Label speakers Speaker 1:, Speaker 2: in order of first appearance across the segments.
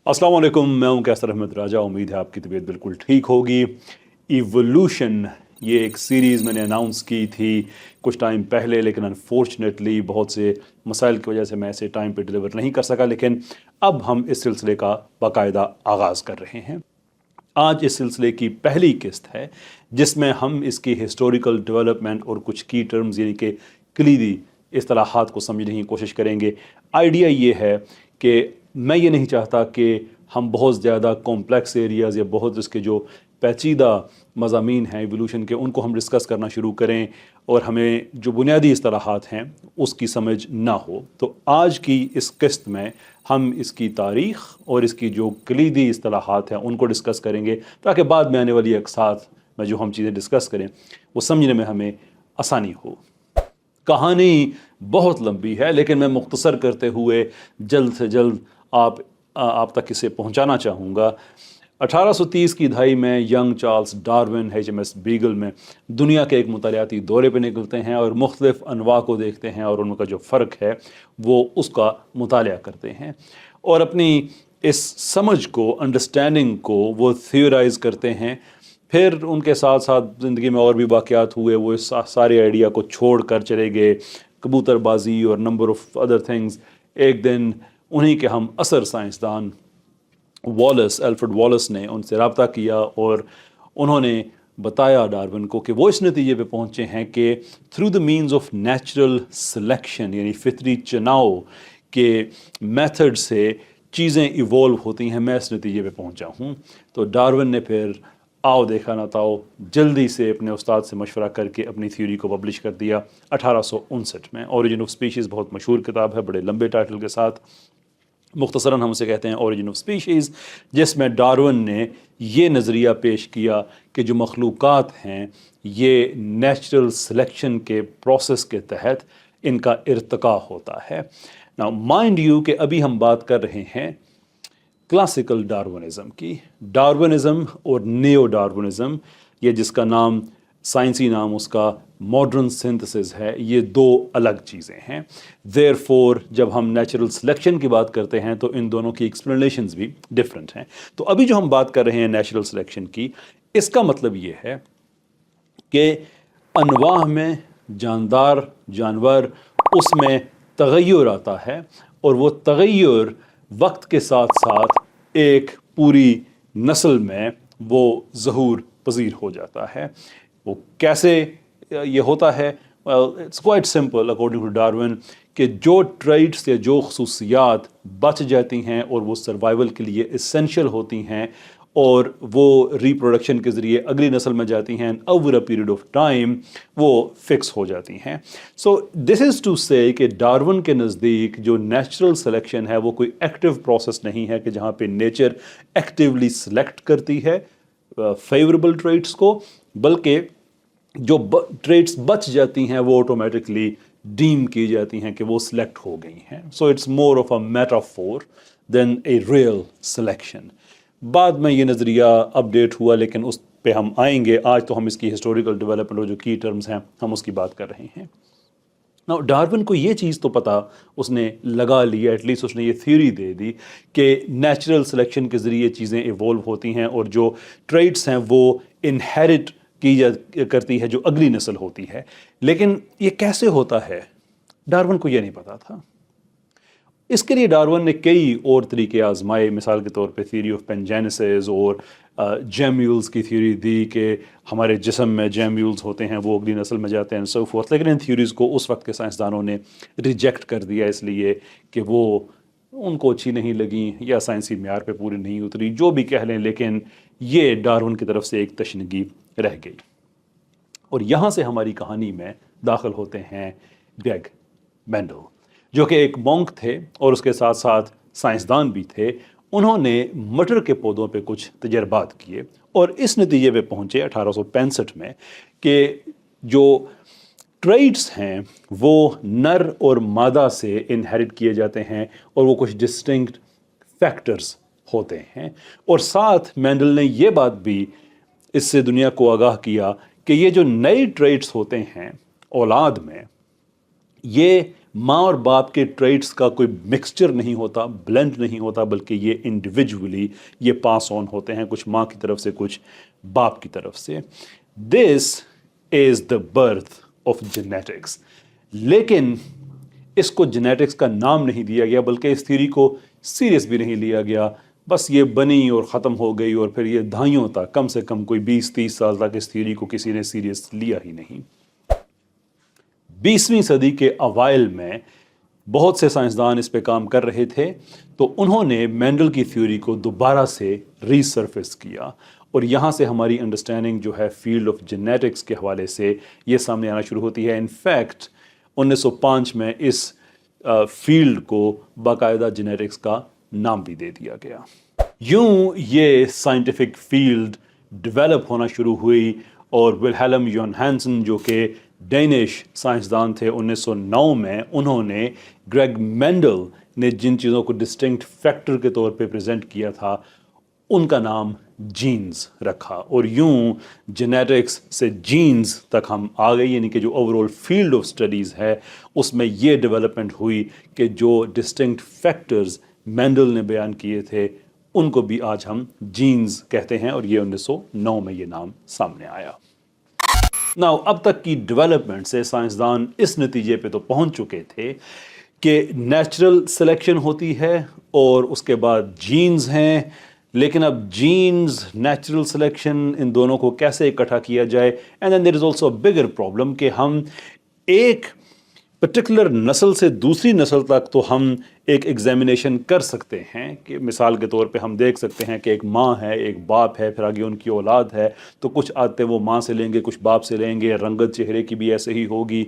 Speaker 1: अस्सलाम वालेकुम, मैं हूं कैसर अहमद राजा। उम्मीद है आपकी तबीयत बिल्कुल ठीक होगी। इवोल्यूशन ये एक सीरीज़ मैंने अनाउंस की थी कुछ टाइम पहले, लेकिन अनफॉर्चुनेटली बहुत से मसाइल की वजह से मैं इसे टाइम पे डिलीवर नहीं कर सका। लेकिन अब हम इस सिलसिले का बाकायदा आगाज़ कर रहे हैं। आज इस सिलसिले की पहली किस्त है जिसमें हम इसकी हिस्टोरिकल डेवलपमेंट और कुछ की टर्म्स यानी कि कलीदी इस्तिलाहात को समझने की कोशिश करेंगे। आइडिया ये है कि मैं ये नहीं चाहता कि हम बहुत ज़्यादा कॉम्प्लेक्स एरियाज़ या बहुत इसके जो पेचीदा मज़ामीन हैं इवोल्यूशन के उनको हम डिस्कस करना शुरू करें और हमें जो बुनियादी इस्तिलाहात हैं उसकी समझ ना हो। तो आज की इस किस्त में हम इसकी तारीख़ और इसकी जो कलीदी इस्तिलाहात हैं उनको डिस्कस करेंगे, ताकि बाद में आने वाली अक्सात में जो हम चीज़ें डिस्कस करें वो समझने में हमें आसानी हो। कहानी बहुत लंबी है, लेकिन मैं मुख्तसर करते हुए जल्द से जल्द आप तक इसे पहुंचाना चाहूँगा। 1830 की दहाई में young Charles Darwin HMS beagle में दुनिया के एक मुतालियाती दौरे पर निकलते हैं और मुख्तलिफ़ अनवा को देखते हैं और उनका जो फ़र्क है वो उसका मुतालिया करते हैं और अपनी इस समझ को, अंडरस्टैंडिंग को वो थियोराइज़ करते हैं। फिर उनके साथ साथ ज़िंदगी में और भी वाक़यात हुए, वो इस सारे आइडिया को छोड़ कर चले गए, कबूतरबाजी और नंबर ऑफ़ अदर थिंग्स। एक दिन उन्हीं के हम असर साइंसदान अल्फ्रेड वॉलस ने उनसे रब्ता किया और उन्होंने बताया डार्विन को कि वो इस नतीजे पे पहुँचे हैं कि through the means of natural selection यानी फितरी चुनाव के मेथड से चीज़ें इवॉल्व होती हैं। मैं इस नतीजे पे पहुँचा हूँ। तो डार्विन ने फिर आओ देखा ना ताओ जल्दी से अपने उस्ताद से मशवरा करके अपनी थ्योरी को पब्लिश कर दिया 1859 में। ओरिजिन ऑफ स्पीशीज़ बहुत मशहूर किताब है, बड़े लंबे टाइटल के साथ। मुख्तसरन हम उसे कहते हैं ओरिजिन ऑफ स्पीशीज़, जिसमें डार्विन ने ये नज़रिया पेश किया कि जो मखलूक़ात हैं ये नेचुरल सिलेक्शन के प्रोसेस के तहत इनका इर्तिका होता है। नाउ माइंड यू कि अभी हम बात कर रहे हैं क्लासिकल डार्विनिज़म की। डार्विनिज़म और नियो डार्विनिज़म, ये जिसका नाम साइंसी नाम उसका मॉडर्न सिंथेसिस है, ये दो अलग चीज़ें हैं। देयरफॉर जब हम नेचुरल सिलेक्शन की बात करते हैं तो इन दोनों की एक्सप्लेनेशंस भी डिफरेंट हैं। तो अभी जो हम बात कर रहे हैं नेचुरल सिलेक्शन की, इसका मतलब ये है कि अनवाह में जानदार जानवर उसमें तगय्युर आता है और वो तगय्युर वक्त के साथ साथ एक पूरी नस्ल में वो ज़हूर पज़ीर हो जाता है। वो कैसे ये होता है? It's quite simple according to Darwin कि जो ट्रेड्स या जो खसूसियात बच जाती हैं और वो सर्वाइवल के लिए इसेंशियल होती हैं और वो रिप्रोडक्शन के ज़रिए अगली नस्ल में जाती हैं, over a period of time वो फिक्स हो जाती हैं। सो दिस इज़ टू से कि डार्विन के नज़दीक जो नेचुरल सिलेक्शन है वो कोई एक्टिव प्रोसेस नहीं है कि जहाँ पे नेचर एक्टिवली सिलेक्ट करती है फेवरेबल ट्रेड्स को, बल्कि जो ट्रेड्स बच जाती हैं वो ऑटोमेटिकली डीम की जाती हैं कि वो सिलेक्ट हो गई हैं। So it's more of a metaphor than a real selection. बाद में ये नज़रिया अपडेट हुआ, लेकिन उस पे हम आएंगे। आज तो हम इसकी हिस्टोरिकल डेवलपमेंट और जो की टर्म्स हैं हम उसकी बात कर रहे हैं। नाउ डार्विन को ये चीज़ तो पता उसने लगा लिया, एटलीस्ट उसने ये थ्योरी दे दी कि नेचुरल सिलेक्शन के ज़रिए चीज़ें इवॉल्व होती हैं और जो ट्रेड्स हैं वो इनहेरिट की करती है जो अगली नस्ल होती है। लेकिन ये कैसे होता है डार्विन को ये नहीं पता था। इसके लिए डार्विन ने कई और तरीके आजमाए। मिसाल के तौर पे थ्योरी ऑफ पेनजेनेसिस और जेम्यूल्स की थ्योरी दी कि हमारे जिस्म में जेम्यूल्स होते हैं, वो अगली नस्ल में जाते हैं सो फोर्थ। लेकिन इन थ्योरीज़ को उस वक्त के साइंसदानों ने रिजेक्ट कर दिया, इसलिए कि वो उनको अच्छी नहीं लगी या साइंसी म्यार पे पूरी नहीं उतरी, जो भी कह लें। लेकिन ये डार्विन की तरफ से एक तशनगी रह गई। और यहाँ से हमारी कहानी में दाखिल होते हैं ग्रेग मेंडल, जो कि एक मॉन्क थे और उसके साथ साथ साइंसदान भी थे। उन्होंने मटर के पौधों पे कुछ तजर्बात किए और इस नतीजे पे पहुँचे 1865 में कि जो ट्रेड्स हैं वो नर और मादा से इनहेरिट किए जाते हैं और वो कुछ डिस्टिंक्ट फैक्टर्स होते हैं। और साथ मेंडल ने ये बात भी इससे दुनिया को आगाह किया कि ये जो नए ट्रेड्स होते हैं औलाद में, ये माँ और बाप के ट्रेट्स का कोई मिक्सचर नहीं होता, ब्लेंड नहीं होता, बल्कि ये इंडिविजुअली ये पास ऑन होते हैं, कुछ माँ की तरफ से कुछ बाप की तरफ से. This is the birth of genetics. लेकिन इसको जेनेटिक्स का नाम नहीं दिया गया, बल्कि इस थ्योरी को सीरियस भी नहीं लिया गया. बस ये बनी और ख़त्म हो गई, और फिर ये दहाइयों तक, कम से कम कोई 20-30 साल तक इस थ्योरी को किसी ने सीरियस लिया ही नहीं. 20वीं सदी के अवाइल में बहुत से साइंसदान इस पे काम कर रहे थे, तो उन्होंने मेंडल की थ्योरी को दोबारा से रीसर्फेस किया, और यहाँ से हमारी अंडरस्टैंडिंग जो है फील्ड ऑफ जेनेटिक्स के हवाले से ये सामने आना शुरू होती है. इनफैक्ट 1905 में इस फील्ड को बाकायदा जेनेटिक्स का नाम भी दे दिया गया. यूं ये साइंटिफिक फील्ड डेवलप होना शुरू हुई, और विल्हेल्म जोहानसन जो कि डेनिश साइंसदान थे, 1909 में उन्होंने ग्रेग मेंडल ने जिन चीज़ों को डिस्टिंक्ट फैक्टर के तौर पे प्रेजेंट किया था, उनका नाम जीन्स रखा. और यूं जेनेटिक्स से जीन्स तक हम आ गए, यानी कि जो ओवरऑल फील्ड ऑफ स्टडीज़ है उसमें ये डेवलपमेंट हुई कि जो डिस्टिंक्ट फैक्टर्स मेंडल ने बयान किए थे उनको भी आज हम जीन्स कहते हैं, और ये 1909 में ये नाम सामने आया. नाउ अब तक की डेवलपमेंट से साइंसदान इस नतीजे पे तो पहुंच चुके थे कि नेचुरल सिलेक्शन होती है और उसके बाद जीन्स हैं, लेकिन अब जीन्स, नेचुरल सिलेक्शन, इन दोनों को कैसे इकट्ठा किया जाए. And then there is also a bigger problem कि हम एक पर्टिकुलर नस्ल से दूसरी नस्ल तक तो हम एक एग्जामिनेशन कर सकते हैं, कि मिसाल के तौर पे हम देख सकते हैं कि एक माँ है, एक बाप है, फिर आगे उनकी औलाद है, तो कुछ आते वो माँ से लेंगे, कुछ बाप से लेंगे, रंगत चेहरे की भी ऐसे ही होगी,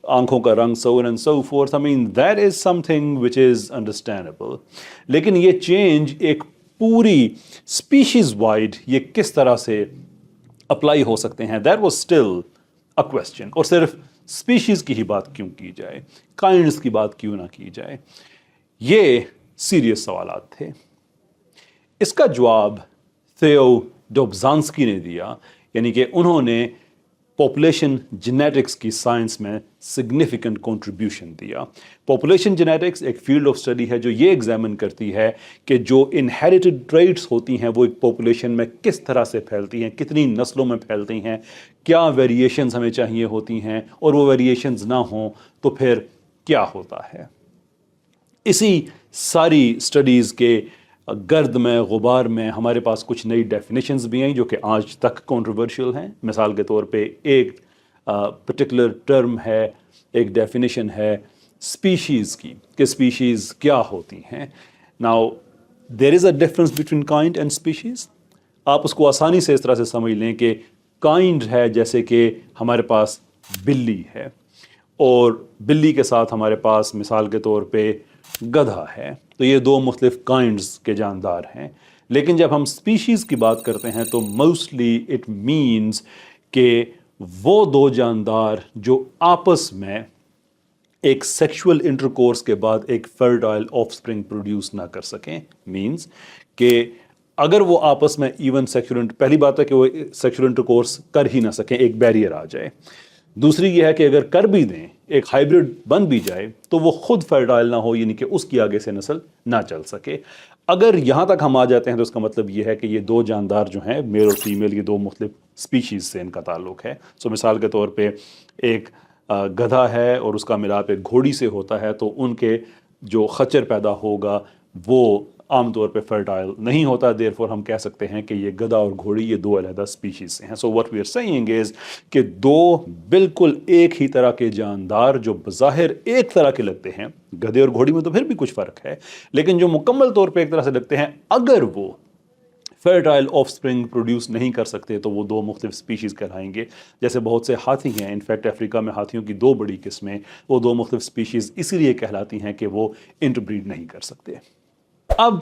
Speaker 1: आंखों का रंग, so on and so forth. I mean that is something which is understandable. लेकिन ये चेंज एक पूरी स्पीशीज वाइड ये किस तरह से अप्लाई हो सकते हैं, that was still a question. और सिर्फ स्पीशीज की ही बात क्यों की जाए, काइंड्स की बात क्यों ना की जाए, ये सीरियस सवालात थे. इसका जवाब थियो डोब्जांस्की ने दिया, यानी कि उन्होंने पॉपुलेशन जेनेटिक्स की साइंस में सिग्निफिकेंट कंट्रीब्यूशन दिया. पॉपुलेशन जेनेटिक्स एक फील्ड ऑफ स्टडी है जो ये एग्जामिन करती है कि जो इनहेरिटेड ट्रेट्स होती हैं वो एक पॉपुलेशन में किस तरह से फैलती हैं, कितनी नस्लों में फैलती हैं, क्या वेरिएशंस हमें चाहिए होती हैं, और वो वेरिएशंस ना हों तो फिर क्या होता है. इसी सारी स्टडीज़ के गर्द में, गुबार में हमारे पास कुछ नई डेफिनेशंस भी हैं जो कि आज तक कंट्रोवर्शियल हैं. मिसाल के तौर पे एक पर्टिकुलर टर्म है, एक डेफिनेशन है स्पीशीज़ की, कि स्पीशीज़ क्या होती हैं. Now there is a difference between kind and species. आप उसको आसानी से इस तरह से समझ लें कि काइंड है जैसे कि हमारे पास बिल्ली है, और बिल्ली के साथ हमारे पास मिसाल के तौर पे गधा है, तो ये दो मुख्तलिफ काइंड्स के जानदार हैं. लेकिन जब हम स्पीशीज़ की बात करते हैं तो मोस्टली इट मीन्स कि वो दो जानदार जो आपस में एक सेक्सुअल इंटरकोर्स के बाद एक फर्टाइल ऑफस्प्रिंग प्रोड्यूस ना कर सकें. मीन्स कि अगर वो आपस में इवन सेक्सुअल, पहली बात है कि वो सेक्सुअल इंटरकोर्स कर ही ना सकें, एक बैरियर आ जाए. दूसरी ये है कि अगर कर भी दें, एक हाइब्रिड बन भी जाए, तो वो खुद फर्टाइल ना हो, यानी कि उसकी आगे से नस्ल ना चल सके. अगर यहाँ तक हम आ जाते हैं तो उसका मतलब ये है कि ये दो जानदार जो हैं, मेल और फीमेल, ये दो मुख्तलिफ स्पीशीज़ से इनका ताल्लुक है. सो मिसाल के तौर पे एक गधा है और उसका मिलाप एक घोड़ी से होता है, तो उनके जो खच्चर पैदा होगा वो आमतौर पे फर्टाइल नहीं होता. देयरफॉर हम कह सकते हैं कि ये गधा और घोड़ी ये दो अलग स्पीशीज से हैं. So what we are saying is कि दो बिल्कुल एक ही तरह के जानदार जो बज़ाहिर एक तरह के लगते हैं, गधे और घोड़ी में तो फिर भी कुछ फ़र्क है, लेकिन जो मुकम्मल तौर पे एक तरह से लगते हैं, अगर वो फर्टाइल ऑफस्प्रिंग प्रोड्यूस नहीं कर सकते तो वो दो मुख्तलिफ स्पीशीज़ कहलाएंगे. जैसे बहुत से हाथी हैं, इनफैक्ट अफ्रीका में हाथियों की दो बड़ी किस्में, वो दो मुख्तलिफ स्पीशीज़ इसीलिए कहलाती हैं कि वो इंटरब्रीड नहीं कर सकते. अब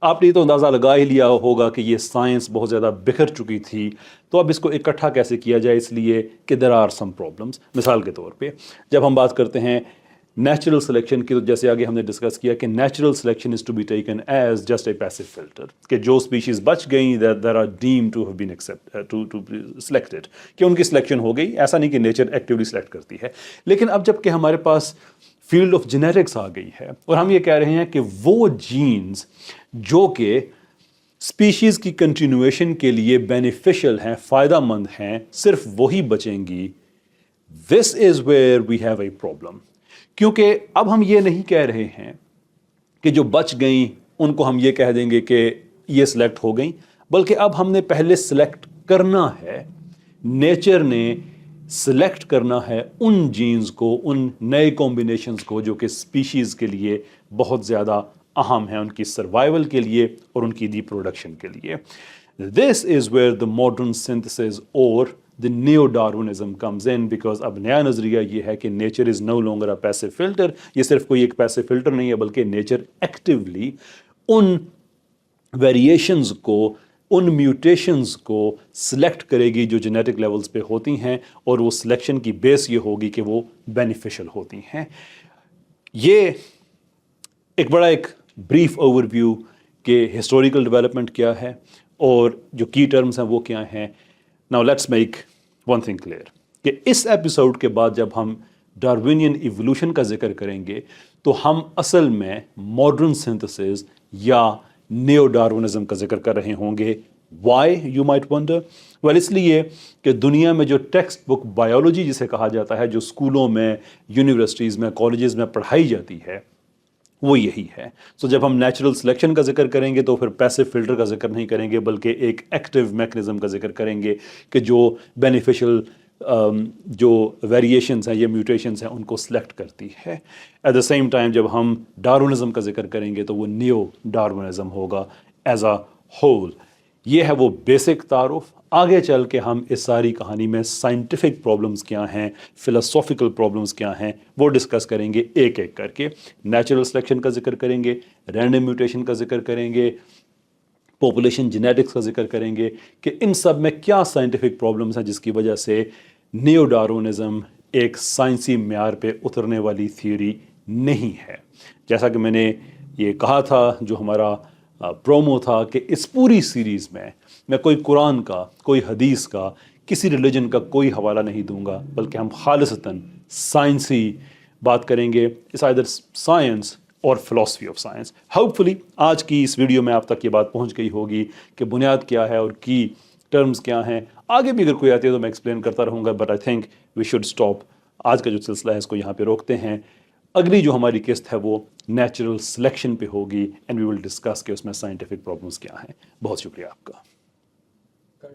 Speaker 1: आपने तो अंदाज़ा लगा ही लिया होगा कि ये साइंस बहुत ज़्यादा बिखर चुकी थी, तो अब इसको इकट्ठा कैसे किया जाए, इसलिए कि देयर आर सम प्रॉब्लम्स. मिसाल के तौर पे जब हम बात करते हैं नेचुरल सिलेक्शन की, तो जैसे आगे हमने डिस्कस किया कि natural selection is to be taken as just a passive filter, कि जो स्पीशीज़ बच गई there are deemed to have been to selected, कि उनकी सिलेक्शन हो गई. ऐसा नहीं कि नेचर एक्टिवली सिलेक्ट करती है. लेकिन अब जबकि हमारे पास फील्ड ऑफ जेनेटिक्स आ गई है और हम ये कह रहे हैं कि वो जीन्स जो कि स्पीशीज की कंटिन्यूएशन के लिए बेनिफिशियल हैं, फ़ायदा मंद हैं, सिर्फ वही बचेंगी। This is where we have a problem, क्योंकि अब हम ये नहीं कह रहे हैं कि जो बच गई उनको हम ये कह देंगे कि ये सिलेक्ट हो गई, बल्कि अब हमने पहले सिलेक्ट करना है, नेचर ने सिलेक्ट करना है उन जीन्स को, उन नए कॉम्बिनेशंस को जो कि स्पीशीज़ के लिए बहुत ज़्यादा अहम है, उनकी सर्वाइवल के लिए और उनकी रिप्रोडक्शन के लिए। This is where the modern synthesis और the new Darwinism comes in, because अब नया नज़रिया ये है कि nature is no longer a passive filter. ये सिर्फ कोई एक पैसिव फिल्टर नहीं है, बल्कि नेचर एक्टिवली उन वेरिएशंस को, उन म्यूटेशंस को सिलेक्ट करेगी जो जेनेटिक लेवल्स पे होती हैं, और वो सिलेक्शन की बेस ये होगी कि वो बेनिफिशियल होती हैं। ये एक ब्रीफ ओवरव्यू कि हिस्टोरिकल डेवलपमेंट क्या है और जो की टर्म्स हैं वो क्या हैं। Now let's make one thing clear कि इस एपिसोड के बाद जब हम डार्विनियन इवोल्यूशन का जिक्र करेंगे तो हम असल में मॉडर्न सिंथेसिस या नियो डार्विनिज्म का जिक्र कर रहे होंगे। Why, you might wonder. Well, इसलिए कि दुनिया में जो टेक्स्ट बुक बायोलॉजी जिसे कहा जाता है, जो स्कूलों में, यूनिवर्सिटीज़ में, कॉलेजेस में पढ़ाई जाती है, वो यही है। सो जब हम नेचुरल सिलेक्शन का जिक्र करेंगे तो फिर पैसिव फिल्टर का जिक्र नहीं करेंगे, बल्कि एक एक्टिव मैकेनिज्म का जिक्र करेंगे कि जो बेनिफिशियल जो वेरिएशंस हैं, ये म्यूटेशंस हैं, उनको सिलेक्ट करती है। एट द सेम टाइम जब हम डार्विनिज्म का जिक्र करेंगे तो वो नियो डार्विनिज्म होगा एज अ होल। ये है वो बेसिक तारुफ। आगे चल के हम इस सारी कहानी में साइंटिफिक प्रॉब्लम्स क्या हैं, फिलोसॉफिकल प्रॉब्लम्स क्या हैं, वो डिस्कस करेंगे एक एक करके। नेचुरल सिलेक्शन का जिक्र करेंगे, रैंडम म्यूटेशन का जिक्र करेंगे, पॉपुलेशन जेनेटिक्स का जिक्र करेंगे कि इन सब में क्या साइंटिफिक प्रॉब्लम्स हैं जिसकी वजह से नियो डार्विनिज्म एक साइंसी म्यार पे उतरने वाली थियोरी नहीं है। जैसा कि मैंने ये कहा था, जो हमारा प्रोमो था, कि इस पूरी सीरीज़ में मैं कोई कुरान का, कोई हदीस का, किसी रिलीजन का कोई हवाला नहीं दूंगा, बल्कि हम खालिसतन साइंसी बात करेंगे। इट्स आइदर साइंस और फिलॉसफी ऑफ साइंस। होपफुली आज की इस वीडियो में आप तक ये बात पहुंच गई होगी कि बुनियाद क्या है और की टर्म्स क्या हैं। आगे भी अगर कोई आती है तो मैं एक्सप्लेन करता रहूँगा, but I think we should stop. आज का जो सिलसिला है इसको यहाँ पे रोकते हैं। अगली जो हमारी किस्त है वो नेचुरल सिलेक्शन पे होगी, एंड वी विल डिस्कस कि उसमें साइंटिफिक प्रॉब्लम्स क्या हैं। बहुत शुक्रिया आपका।